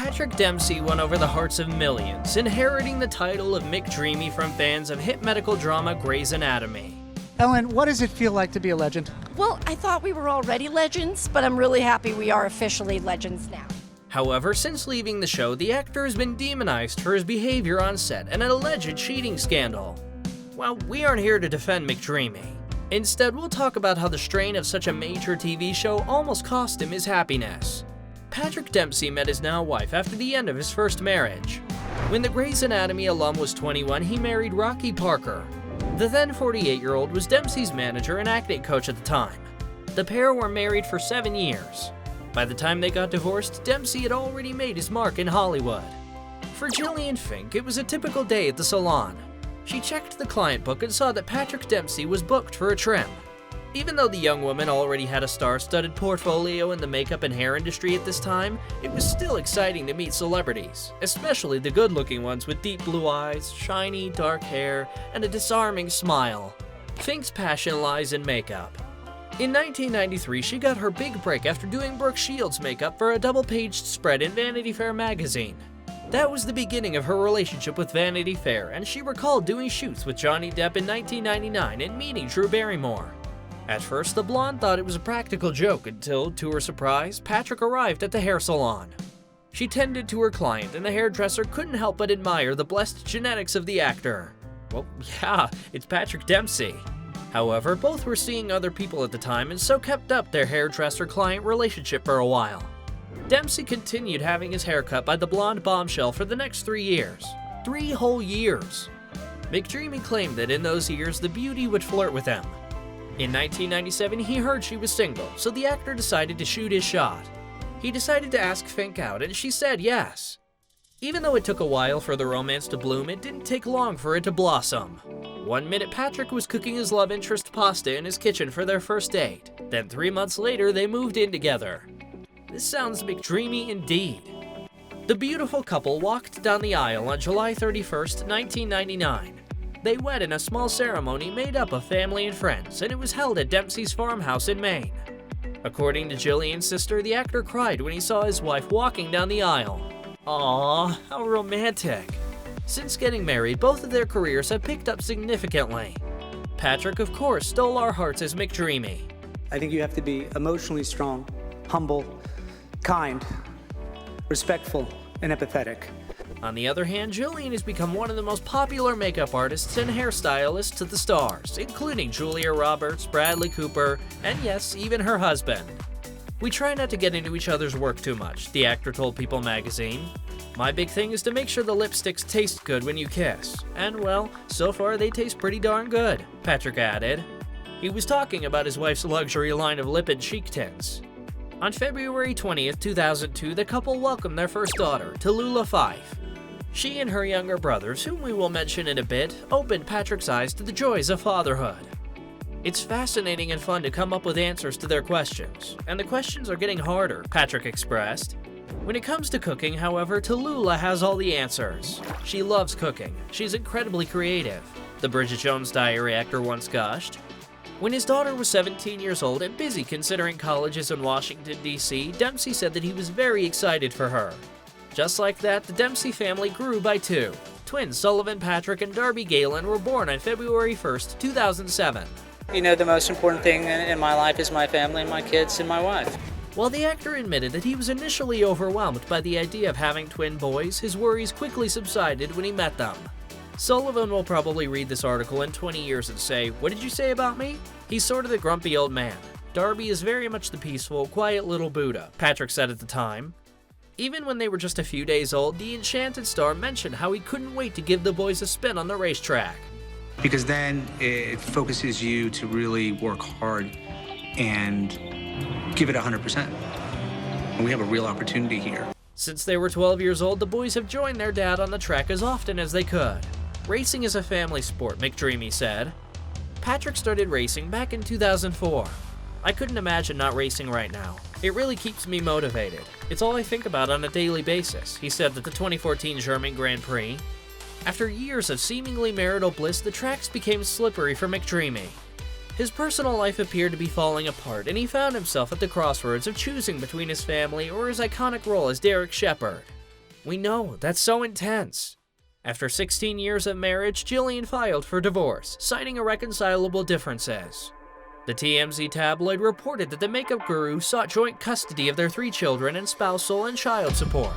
Patrick Dempsey won over the hearts of millions, inheriting the title of McDreamy from fans of hit medical drama Grey's Anatomy. Ellen, what does it feel like to be a legend? Well, I thought we were already legends, but I'm really happy we are officially legends now. However, since leaving the show, the actor has been demonized for his behavior on set and an alleged cheating scandal. Well, we aren't here to defend McDreamy. Instead, we'll talk about how the strain of such a major TV show almost cost him his happiness. Patrick Dempsey met his now wife after the end of his first marriage. When the Grey's Anatomy alum was 21, he married Rocky Parker. The then 48-year-old was Dempsey's manager and acting coach at the time. The pair were married for 7 years. By the time they got divorced, Dempsey had already made his mark in Hollywood. For Jillian Fink, it was a typical day at the salon. She checked the client book and saw that Patrick Dempsey was booked for a trim. Even though the young woman already had a star-studded portfolio in the makeup and hair industry at this time, it was still exciting to meet celebrities, especially the good-looking ones with deep blue eyes, shiny, dark hair, and a disarming smile. Fink's passion lies in makeup. In 1993, she got her big break after doing Brooke Shields' makeup for a double-paged spread in Vanity Fair magazine. That was the beginning of her relationship with Vanity Fair, and she recalled doing shoots with Johnny Depp in 1999 and meeting Drew Barrymore. At first, the blonde thought it was a practical joke until, to her surprise, Patrick arrived at the hair salon. She tended to her client, and the hairdresser couldn't help but admire the blessed genetics of the actor. Well, yeah, it's Patrick Dempsey. However, both were seeing other people at the time and so kept up their hairdresser-client relationship for a while. Dempsey continued having his hair cut by the blonde bombshell for the next 3 years. 3 whole years! McDreamy claimed that in those years, the beauty would flirt with him. In 1997, he heard she was single, so the actor decided to shoot his shot. He decided to ask Fink out, and she said yes. Even though it took a while for the romance to bloom, it didn't take long for it to blossom. One minute, Patrick was cooking his love interest pasta in his kitchen for their first date. Then 3 months later, they moved in together. This sounds McDreamy indeed. The beautiful couple walked down the aisle on July 31st, 1999. They wed in a small ceremony made up of family and friends, and it was held at Dempsey's farmhouse in Maine. According to Jillian's sister, the actor cried when he saw his wife walking down the aisle. Aww, how romantic. Since getting married, both of their careers have picked up significantly. Patrick, of course, stole our hearts as McDreamy. I think you have to be emotionally strong, humble, kind, respectful, and empathetic. On the other hand, Jillian has become one of the most popular makeup artists and hairstylists to the stars, including Julia Roberts, Bradley Cooper, and yes, even her husband. We try not to get into each other's work too much, the actor told People magazine. My big thing is to make sure the lipsticks taste good when you kiss. And well, so far they taste pretty darn good, Patrick added. He was talking about his wife's luxury line of lip and cheek tints. On February 20th, 2002, the couple welcomed their first daughter, Tallulah Fife. She and her younger brothers, whom we will mention in a bit, opened Patrick's eyes to the joys of fatherhood. It's fascinating and fun to come up with answers to their questions, and the questions are getting harder, Patrick expressed. When it comes to cooking, however, Tallulah has all the answers. She loves cooking. She's incredibly creative, the Bridget Jones' Diary actor once gushed. When his daughter was 17 years old and busy considering colleges in Washington, D.C., Dempsey said that he was very excited for her. Just like that, the Dempsey family grew by 2. Twins Sullivan Patrick and Darby Galen were born on February 1st, 2007. You know, the most important thing in my life is my family, my kids, and my wife. While the actor admitted that he was initially overwhelmed by the idea of having twin boys, his worries quickly subsided when he met them. Sullivan will probably read this article in 20 years and say, "What did you say about me?" He's sort of the grumpy old man. Darby is very much the peaceful, quiet little Buddha, Patrick said at the time. Even when they were just a few days old, the enchanted star mentioned how he couldn't wait to give the boys a spin on the racetrack. Because then it focuses you to really work hard and give it 100%. And we have a real opportunity here. Since they were 12 years old, the boys have joined their dad on the track as often as they could. Racing is a family sport, McDreamy said. Patrick started racing back in 2004. I couldn't imagine not racing right now. It really keeps me motivated. It's all I think about on a daily basis, he said at the 2014 German Grand Prix. After years of seemingly marital bliss, the tracks became slippery for McDreamy. His personal life appeared to be falling apart, and he found himself at the crossroads of choosing between his family or his iconic role as Derek Shepherd. We know, that's so intense. After 16 years of marriage, Jillian filed for divorce, citing irreconcilable differences. The TMZ tabloid reported that the makeup guru sought joint custody of their 3 children and spousal and child support.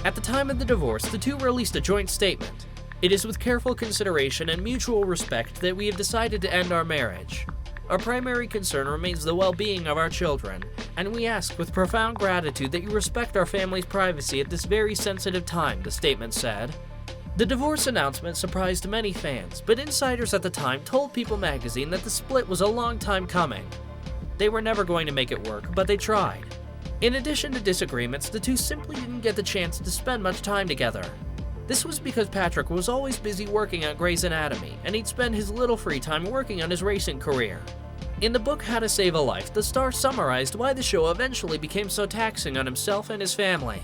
At the time of the divorce, the two released a joint statement. "It is with careful consideration and mutual respect that we have decided to end our marriage. Our primary concern remains the well-being of our children, and we ask with profound gratitude that you respect our family's privacy at this very sensitive time," the statement said. The divorce announcement surprised many fans, but insiders at the time told People magazine that the split was a long time coming. They were never going to make it work, but they tried. In addition to disagreements, the two simply didn't get the chance to spend much time together. This was because Patrick was always busy working on Grey's Anatomy, and he'd spend his little free time working on his racing career. In the book How to Save a Life, the star summarized why the show eventually became so taxing on himself and his family.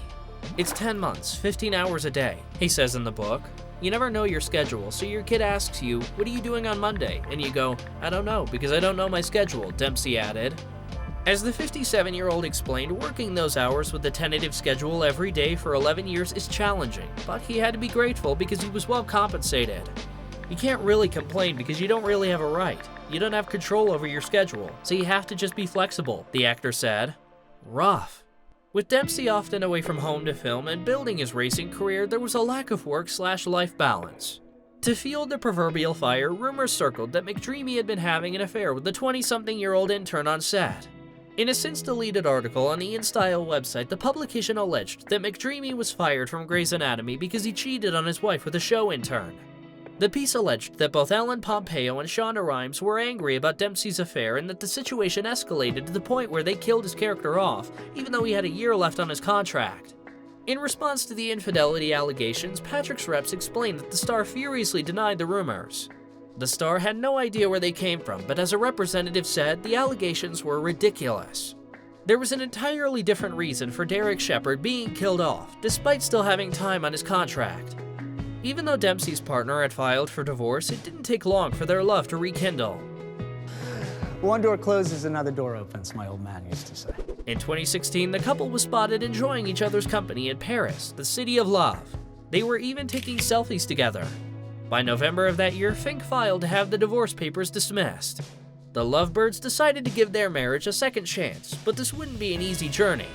"It's 10 months, 15 hours a day," he says in the book. "You never know your schedule, so your kid asks you, 'What are you doing on Monday?' And you go, 'I don't know, because I don't know my schedule,'" Dempsey added. As the 57-year-old explained, working those hours with a tentative schedule every day for 11 years is challenging, but he had to be grateful because he was well compensated. "You can't really complain because you don't really have a right. You don't have control over your schedule, so you have to just be flexible," the actor said. Rough. With Dempsey often away from home to film and building his racing career, there was a lack of work/life balance. To fuel the proverbial fire, rumors circled that McDreamy had been having an affair with the 20-something-year-old intern on set. In a since-deleted article on the InStyle website, the publication alleged that McDreamy was fired from Grey's Anatomy because he cheated on his wife with a show intern. The piece alleged that both Ellen Pompeo and Shonda Rhimes were angry about Dempsey's affair and that the situation escalated to the point where they killed his character off, even though he had a year left on his contract. In response to the infidelity allegations, Patrick's reps explained that the star furiously denied the rumors. The star had no idea where they came from, but as a representative said, the allegations were ridiculous. There was an entirely different reason for Derek Shepherd being killed off, despite still having time on his contract. Even though Dempsey's partner had filed for divorce, it didn't take long for their love to rekindle. One door closes, another door opens, my old man used to say. In 2016, the couple was spotted enjoying each other's company in Paris, the city of love. They were even taking selfies together. By November of that year, Fink filed to have the divorce papers dismissed. The lovebirds decided to give their marriage a second chance, but this wouldn't be an easy journey.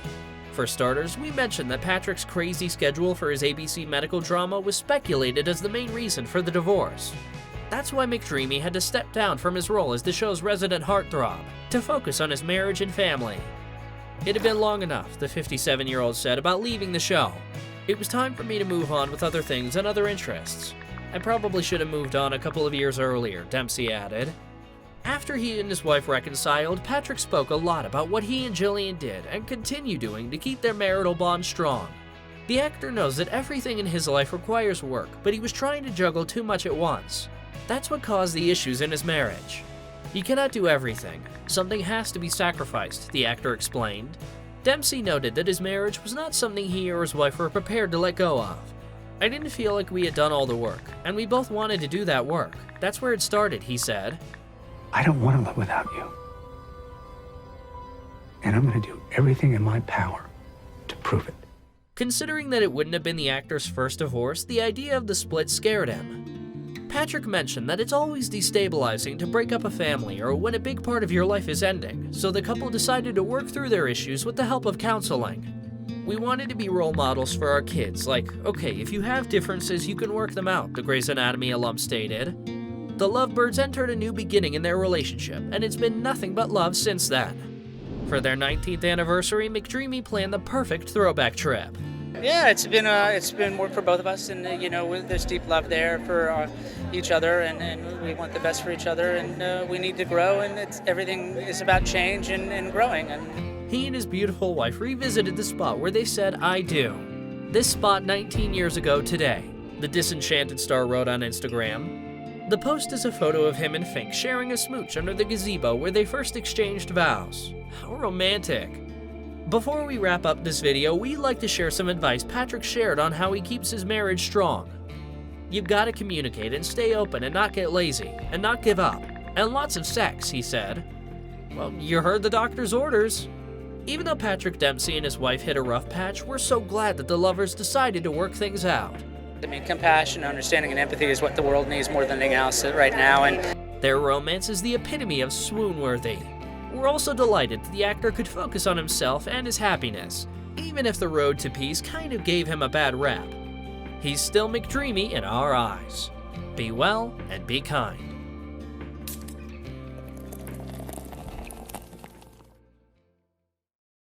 For starters, we mentioned that Patrick's crazy schedule for his ABC medical drama was speculated as the main reason for the divorce. That's why McDreamy had to step down from his role as the show's resident heartthrob to focus on his marriage and family. It had been long enough, the 57-year-old said, about leaving the show. "It was time for me to move on with other things and other interests. I probably should have moved on a couple of years earlier," Dempsey added. After he and his wife reconciled, Patrick spoke a lot about what he and Jillian did and continue doing to keep their marital bond strong. The actor knows that everything in his life requires work, but he was trying to juggle too much at once. That's what caused the issues in his marriage. "You cannot do everything. Something has to be sacrificed," the actor explained. Dempsey noted that his marriage was not something he or his wife were prepared to let go of. "I didn't feel like we had done all the work, and we both wanted to do that work. That's where it started," he said. I don't want to live without you. And I'm going to do everything in my power to prove it. Considering that it wouldn't have been the actor's first divorce, the idea of the split scared him. Patrick mentioned that it's always destabilizing to break up a family or when a big part of your life is ending, so the couple decided to work through their issues with the help of counseling. "We wanted to be role models for our kids, like, okay, if you have differences, you can work them out," the Grey's Anatomy alum stated. The lovebirds entered a new beginning in their relationship, and it's been nothing but love since then. For their 19th anniversary, McDreamy planned the perfect throwback trip. Yeah, it's been work for both of us, and there's deep love there for each other, and we want the best for each other, and we need to grow, and everything is about change and growing. And he and his beautiful wife revisited the spot where they said, "I do." This spot 19 years ago today, the disenchanted star wrote on Instagram. The post is a photo of him and Fink sharing a smooch under the gazebo where they first exchanged vows. How romantic. Before we wrap up this video, we'd like to share some advice Patrick shared on how he keeps his marriage strong. "You've got to communicate and stay open and not get lazy, and not give up. And lots of sex," he said. Well, you heard the doctor's orders. Even though Patrick Dempsey and his wife hit a rough patch, we're so glad that the lovers decided to work things out. I mean, compassion, understanding, and empathy is what the world needs more than anything else right now. And their romance is the epitome of swoon-worthy. We're also delighted that the actor could focus on himself and his happiness, even if the road to peace kind of gave him a bad rap. He's still McDreamy in our eyes. Be well and be kind.